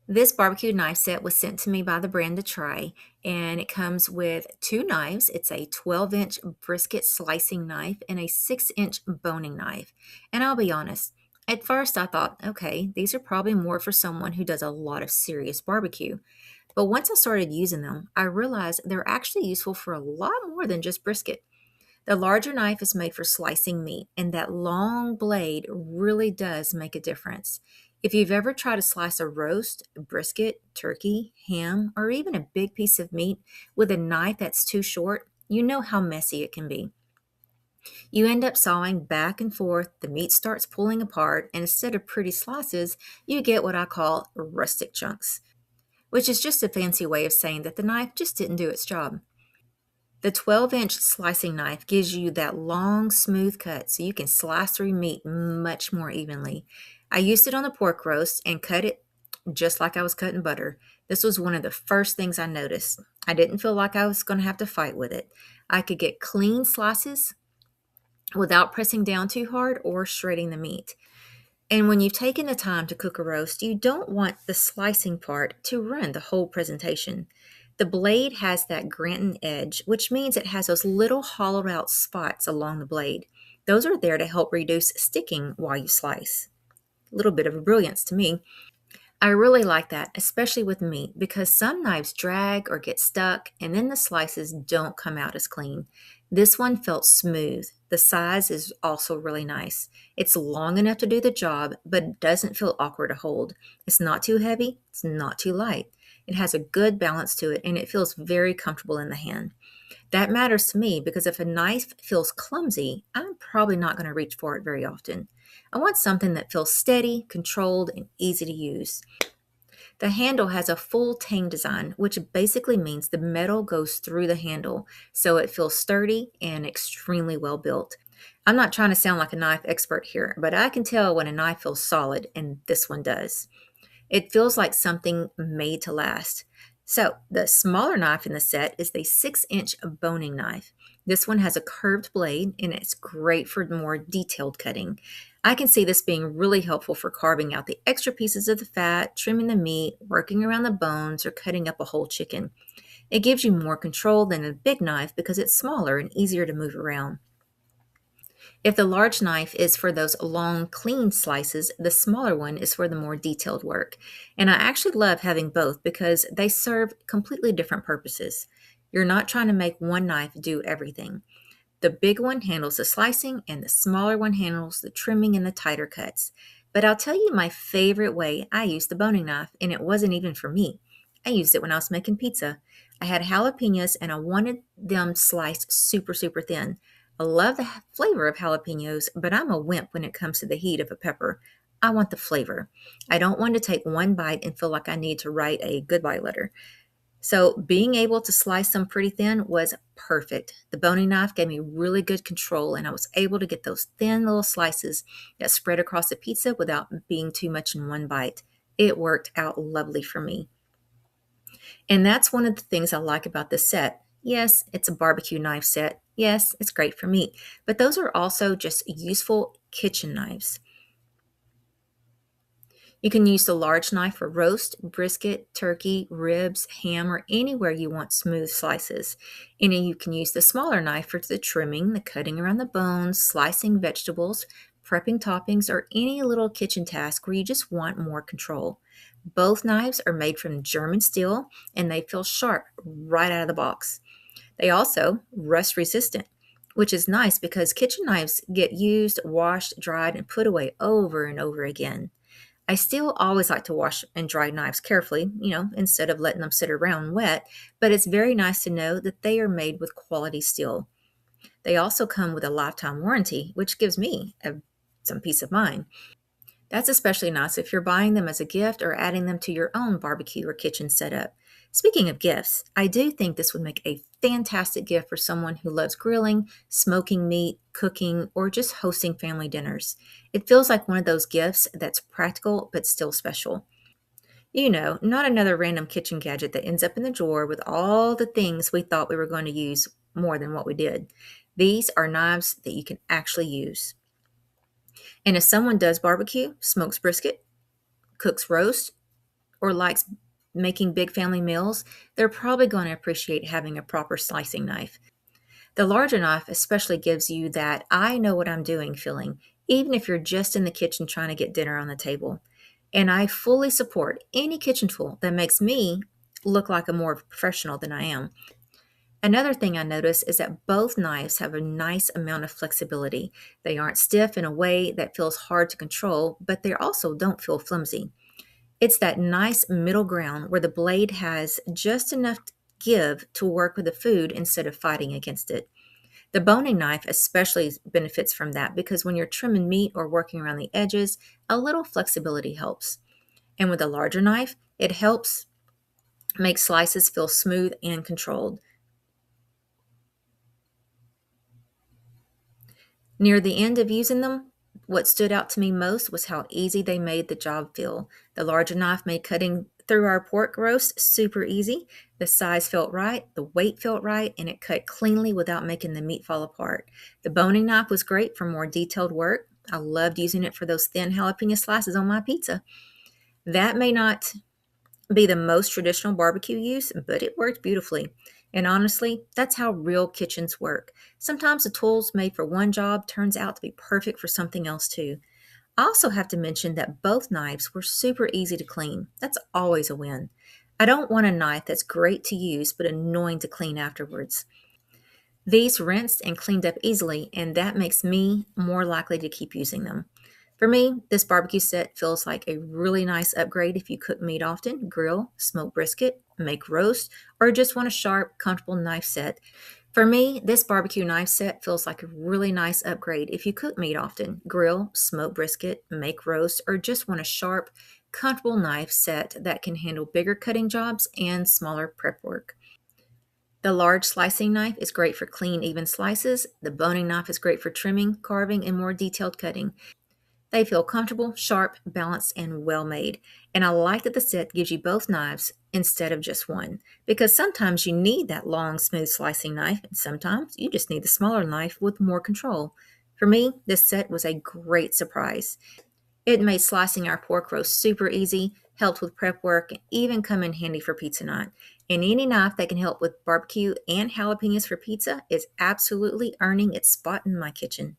This barbecue knife set was sent to me by the brand to try, and it comes with two knives. It's a 12-inch brisket slicing knife and a 6-inch boning knife. And I'll be honest, at first I thought, okay, these are probably more for someone who does a lot of serious barbecue. But once I started using them, I realized they're actually useful for a lot more than just brisket. The larger knife is made for slicing meat, and that long blade really does make a difference. If you've ever tried to slice a roast, brisket, turkey, ham, or even a big piece of meat with a knife that's too short, you know how messy it can be. You end up sawing back and forth, the meat starts pulling apart, and instead of pretty slices, you get what I call rustic chunks, which is just a fancy way of saying that the knife just didn't do its job. The 12-inch slicing knife gives you that long, smooth cut so you can slice through meat much more evenly. I used it on the pork roast and cut it just like I was cutting butter. This was one of the first things I noticed. I didn't feel like I was going to have to fight with it. I could get clean slices without pressing down too hard or shredding the meat. And when you've taken the time to cook a roast, you don't want the slicing part to ruin the whole presentation. The blade has that Granton-edge, which means it has those little hollowed out spots along the blade. Those are there to help reduce sticking while you slice. A little bit of a brilliance to me. I really like that, especially with meat, because some knives drag or get stuck and then the slices don't come out as clean. This one felt smooth. The size is also really nice. It's long enough to do the job, but it doesn't feel awkward to hold. It's not too heavy, it's not too light. It has a good balance to it and it feels very comfortable in the hand. That matters to me because if a knife feels clumsy, I'm probably not going to reach for it very often. I want something that feels steady, controlled, and easy to use. The handle has a full-tang design, which basically means the metal goes through the handle, so it feels sturdy and extremely well built. I'm not trying to sound like a knife expert here, but I can tell when a knife feels solid, and this one does. It feels like something made to last. So, the smaller knife in the set is the 6-inch boning knife. This one has a curved blade and it's great for more detailed cutting. I can see this being really helpful for carving out the extra pieces of the fat, trimming the meat, working around the bones, or cutting up a whole chicken. It gives you more control than a big knife because it's smaller and easier to move around. If the large knife is for those long, clean slices, the smaller one is for the more detailed work. And I actually love having both because they serve completely different purposes. You're not trying to make one knife do everything. The big one handles the slicing, and the smaller one handles the trimming and the tighter cuts. But I'll tell you my favorite way I used the boning knife, and it wasn't even for me. I used it when I was making pizza. I had jalapenos and I wanted them sliced super, super thin. I love the flavor of jalapenos, but I'm a wimp when it comes to the heat of a pepper. I want the flavor. I don't want to take one bite and feel like I need to write a goodbye letter. So being able to slice them pretty thin was perfect. The boning knife gave me really good control and I was able to get those thin little slices that spread across the pizza without being too much in one bite. It worked out lovely for me. And that's one of the things I like about this set. Yes, it's a barbecue knife set. Yes, it's great for meat, but those are also just useful kitchen knives. You can use the large knife for roast, brisket, turkey, ribs, ham, or anywhere you want smooth slices. And then you can use the smaller knife for the trimming, the cutting around the bones, slicing vegetables, prepping toppings, or any little kitchen task where you just want more control. Both knives are made from German steel and they feel sharp right out of the box. They also rust resistant, which is nice because kitchen knives get used, washed, dried, and put away over and over again. I still always like to wash and dry knives carefully, instead of letting them sit around wet, but it's very nice to know that they are made with quality steel. They also come with a lifetime warranty, which gives me some peace of mind. That's especially nice if you're buying them as a gift or adding them to your own barbecue or kitchen setup. Speaking of gifts, I do think this would make a fantastic gift for someone who loves grilling, smoking meat, cooking, or just hosting family dinners. It feels like one of those gifts that's practical but still special. Not another random kitchen gadget that ends up in the drawer with all the things we thought we were going to use more than what we did. These are knives that you can actually use. And if someone does barbecue, smokes brisket, cooks roast, or likes making big family meals, they're probably going to appreciate having a proper slicing knife. The larger knife especially gives you that I know what I'm doing feeling, even if you're just in the kitchen trying to get dinner on the table. And I fully support any kitchen tool that makes me look like a more professional than I am. Another thing I notice is that both knives have a nice amount of flexibility. They aren't stiff in a way that feels hard to control, but they also don't feel flimsy. It's that nice middle ground where the blade has just enough give to work with the food instead of fighting against it. The boning knife especially benefits from that because when you're trimming meat or working around the edges, a little flexibility helps. And with a larger knife, it helps make slices feel smooth and controlled. Near the end of using them, what stood out to me most was how easy they made the job feel. The larger knife made cutting through our pork roast super easy. The size felt right, the weight felt right, and it cut cleanly without making the meat fall apart. The boning knife was great for more detailed work. I loved using it for those thin jalapeno slices on my pizza. That may not be the most traditional barbecue use, but it worked beautifully. And honestly, that's how real kitchens work. Sometimes the tools made for one job turns out to be perfect for something else too. I also have to mention that both knives were super easy to clean. That's always a win. I don't want a knife that's great to use but annoying to clean afterwards. These rinsed and cleaned up easily, and that makes me more likely to keep using them. For me, this barbecue set feels like a really nice upgrade if you cook meat often, grill, smoke brisket, make roast, or just want a sharp, comfortable knife set. For me, this barbecue knife set feels like a really nice upgrade if you cook meat often, grill, smoke brisket, make roast, or just want a sharp, comfortable knife set that can handle bigger cutting jobs and smaller prep work. The large slicing knife is great for clean, even slices. The boning knife is great for trimming, carving, and more detailed cutting. They feel comfortable, sharp, balanced, and well made. And I like that the set gives you both knives instead of just one, because sometimes you need that long, smooth slicing knife, and sometimes you just need the smaller knife with more control. For me, this set was a great surprise. It made slicing our pork roast super easy, helped with prep work, and even come in handy for pizza night. And any knife that can help with barbecue and jalapenos for pizza is absolutely earning its spot in my kitchen.